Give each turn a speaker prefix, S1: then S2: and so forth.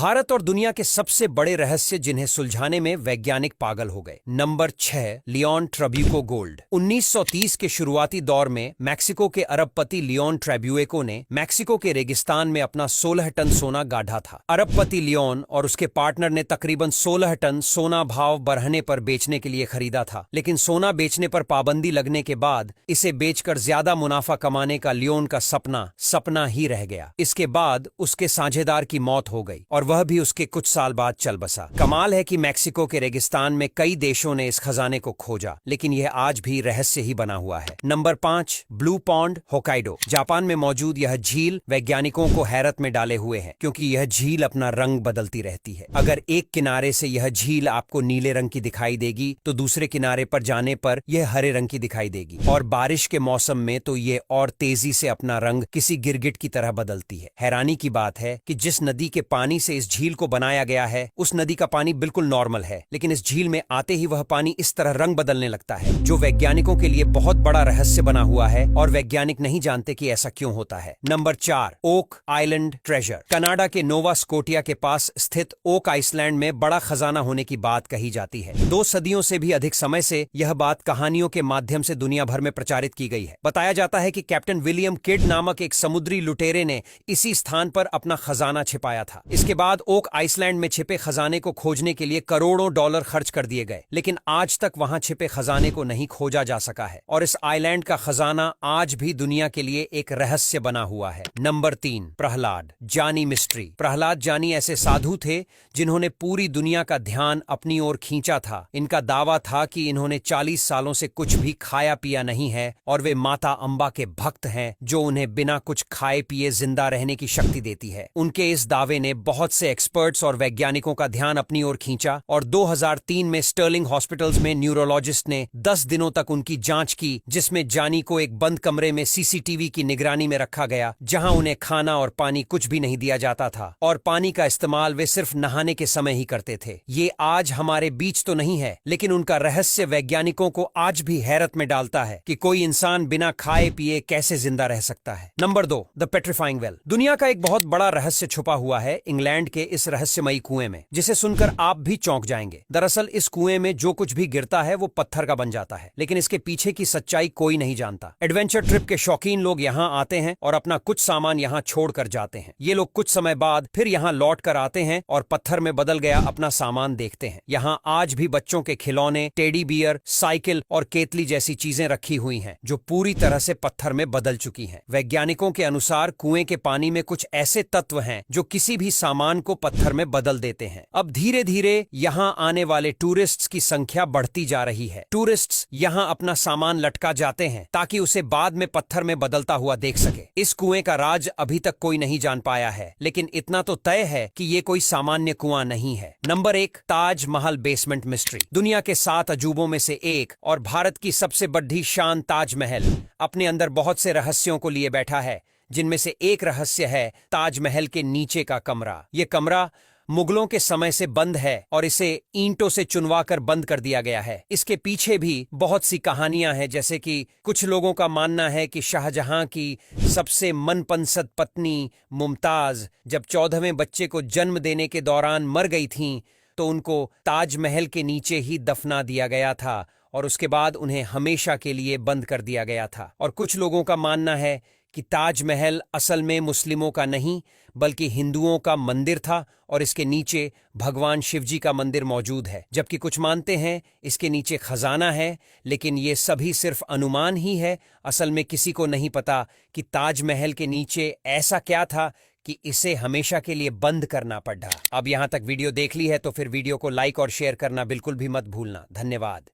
S1: भारत और दुनिया के सबसे बड़े रहस्य जिन्हें सुलझाने में वैज्ञानिक पागल हो गए। Number 6, Leone ट्रेब्यूको gold. 1930 के शुरुआती दौर में मैक्सिको के अरबपति लियोन ट्रेब्यूको ने मैक्सिको के रेगिस्तान में अपना 16 टन सोना गाढ़ा था। अरबपति लियोन और उसके पार्टनर ने तकरीबन 16 टन सोना भाव बढ़ने पर बेचने के लिए खरीदा था, लेकिन सोना बेचने पर पाबंदी लगने के बाद इसे बेचकर ज्यादा मुनाफा कमाने का लियोन का सपना ही रह गया। इसके बाद उसके साझेदार की मौत हो गई और वह भी उसके कुछ साल बाद चल बसा। कमाल है कि मैक्सिको के रेगिस्तान में कई देशों ने इस खजाने को खोजा, लेकिन यह आज भी रहस्य ही बना हुआ है। Number 5, blue pond, Hokkaido. Japan में मौजूद यह झील वैज्ञानिकों को हैरत में डाले हुए है, क्योंकि यह झील अपना रंग बदलती रहती है। अगर एक किनारे से यह झील आपको नीले रंग की दिखाई देगी तो दूसरे किनारे पर जाने पर यह हरे रंग की दिखाई देगी, और बारिश के मौसम में तो यह और तेजी से अपना रंग किसी गिरगिट की तरह बदलती है। हैरानी की बात है कि जिस नदी के पानी से इस झील को बनाया गया है, उस नदी का पानी बिल्कुल नॉर्मल है, लेकिन इस झील में आते ही वह पानी इस तरह रंग बदलने लगता है, जो वैज्ञानिकों के लिए बहुत बड़ा रहस्य बना हुआ है और वैज्ञानिक नहीं जानते कि ऐसा क्यों होता है। Number 4, Oak Island treasure. Canada के नोवा स्कोटिया के पास स्थित ओक आइसलैंड में बड़ा खजाना होने की बात कही जाती है। 2 सदियों से भी अधिक समय से यह बात कहानियों के माध्यम से दुनिया भर में प्रचारित की गई है। बताया जाता है कि कैप्टन विलियम किड नामक एक समुद्री लुटेरे ने इसी स्थान पर अपना खजाना छिपाया था। इसके बाद ओक आइसलैंड में छिपे खजाने को खोजने के लिए करोड़ों डॉलर खर्च कर दिए गए, लेकिन आज तक वहां छिपे खजाने को नहीं खोजा जा सका है, और इस आइलैंड का खजाना आज भी दुनिया के लिए एक रहस्य बना हुआ है। नंबर 3, प्रहलाद जानी मिस्ट्री। प्रहलाद जानी ऐसे साधु थे जिन्होंने पूरी दुनिया का ध्यान अपनी ओर खींचा था। इनका दावा था कि इन्होंने 40 सालों से कुछ भी खाया पिया नहीं है और वे माता अंबा के भक्त हैं, जो उन्हें बिना कुछ खाए पिए जिंदा रहने की शक्ति देती है। उनके इस दावे ने बहुत से एक्सपर्ट्स और वैज्ञानिकों का ध्यान अपनी ओर खींचा, और 2003 में स्टर्लिंग हॉस्पिटल्स में न्यूरोलॉजिस्ट ने 10 दिनों तक उनकी जांच की, जिसमें जानी को एक बंद कमरे में सीसीटीवी की निगरानी में रखा गया, जहां उन्हें खाना और पानी कुछ भी नहीं दिया जाता था, और पानी का इस्तेमाल वे सिर्फ नहाने के समय ही करते थे। ये आज हमारे बीच तो नहीं है, लेकिन उनका रहस्य वैज्ञानिकों को आज भी हैरत में डालता है कि कोई इंसान बिना खाए पिए कैसे जिंदा रह सकता है। Number 2, the petrifying well. दुनिया का एक बहुत बड़ा रहस्य छुपा हुआ है इंग्लैंड के इस रहस्यमयी कुएं में, जिसे सुनकर आप भी चौंक जाएंगे। दरअसल इस कुएं में जो कुछ भी गिरता है वो पत्थर का बन जाता है, लेकिन इसके पीछे की सच्चाई कोई नहीं जानता। एडवेंचर ट्रिप के शौकीन लोग यहाँ आते हैं और अपना कुछ सामान यहाँ छोड़कर जाते हैं। ये लोग कुछ समय बाद फिर यहाँ लौट कर आते हैं और पत्थर में बदल गया अपना सामान देखते हैं। यहाँ आज भी बच्चों के खिलौने, टेडी बियर, साइकिल और केतली जैसी चीजें रखी हुई हैं, जो पूरी तरह से पत्थर में बदल चुकी हैं। वैज्ञानिकों के अनुसार कुएं के पानी में कुछ ऐसे तत्व हैं जो किसी भी सामान को पत्थर में बदल देते हैं। अब धीरे धीरे यहाँ आने वाले टूरिस्ट्स की संख्या बढ़ती जा रही है। टूरिस्ट्स यहाँ अपना सामान लटका जाते हैं ताकि उसे बाद में पत्थर में बदलता हुआ देख सके। इस कुएं का राज अभी तक कोई नहीं जान पाया है, लेकिन इतना तो तय है कि ये कोई सामान्य कुआं नहीं है। Number 1, Taj Mahal basement mystery. दुनिया के 7 अजूबों में से एक और भारत की सबसे बड़ी शान ताजमहल अपने अंदर बहुत से रहस्यों को लिए बैठा है, जिनमें से एक रहस्य है ताजमहल के नीचे का कमरा। ये कमरा मुगलों के समय से बंद है और इसे ईंटों से चुनवाकर बंद कर दिया गया है। इसके पीछे भी बहुत सी कहानियां हैं, जैसे कि कुछ लोगों का मानना है कि शाहजहां की सबसे मनपसंद पत्नी मुमताज जब 14वें बच्चे को जन्म देने के दौरान मर गई थीं, तो उनको ताजमहल के नीचे ही दफना दिया गया था और उसके बाद उन्हें हमेशा के लिए बंद कर दिया गया था। और कुछ लोगों का मानना है कि ताजमहल असल में मुस्लिमों का नहीं बल्कि हिंदुओं का मंदिर था और इसके नीचे भगवान शिवजी का मंदिर मौजूद है। जबकि कुछ मानते हैं इसके नीचे खजाना है, लेकिन ये सभी सिर्फ अनुमान ही है। असल में किसी को नहीं पता कि ताजमहल के नीचे ऐसा क्या था कि इसे हमेशा के लिए बंद करना पड़ा। अब यहाँ तक वीडियो देख ली है तो फिर वीडियो को लाइक और शेयर करना बिल्कुल भी मत भूलना। धन्यवाद।